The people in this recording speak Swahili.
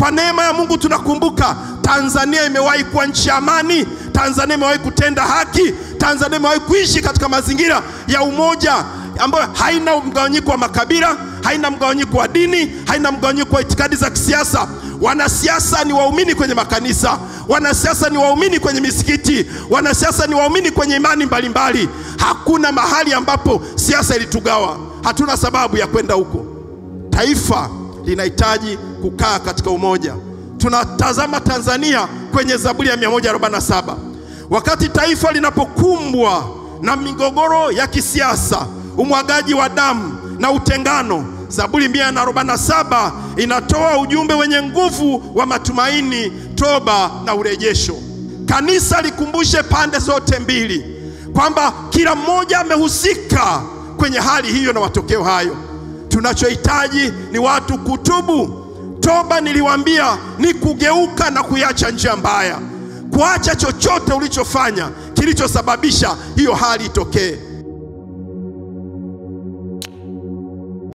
Kwa neema ya Mungu tunakumbuka Tanzania imewahi kuwa nchi ya amani, Tanzania imewahi kutenda haki, Tanzania imewahi kuishi katika mazingira ya umoja ambayo haina mgawanyiko wa makabila, haina mgawanyiko wa dini, haina mgawanyiko wa itikadi za kisiasa. Wanasiasa ni waumini kwenye makanisa, wanasiasa ni waumini kwenye misikiti, wanasiasa ni waumini kwenye imani mbalimbali. Hakuna mahali ambapo siasa ilitugawa. Hatuna sababu ya kwenda huko. Taifa linahitaji kukaa katika umoja. Tunatazama Tanzania kwenye Zaburi ya 147. Wakati taifa linapokumbwa na migogoro ya kisiasa, umwagaji wa damu na utengano, Zaburi 147 inatoa ujumbe wenye nguvu wa matumaini, toba na urejesho. Kanisa likumbushe pande zote mbili kwamba kila mmoja amehusika kwenye hali hiyo na matokeo hayo. Tunachohitaji ni watu kutubu. Toba, niliwaambia, ni kugeuka na kuacha njia mbaya, kuacha chochote ulichofanya kilichosababisha hiyo hali itokee.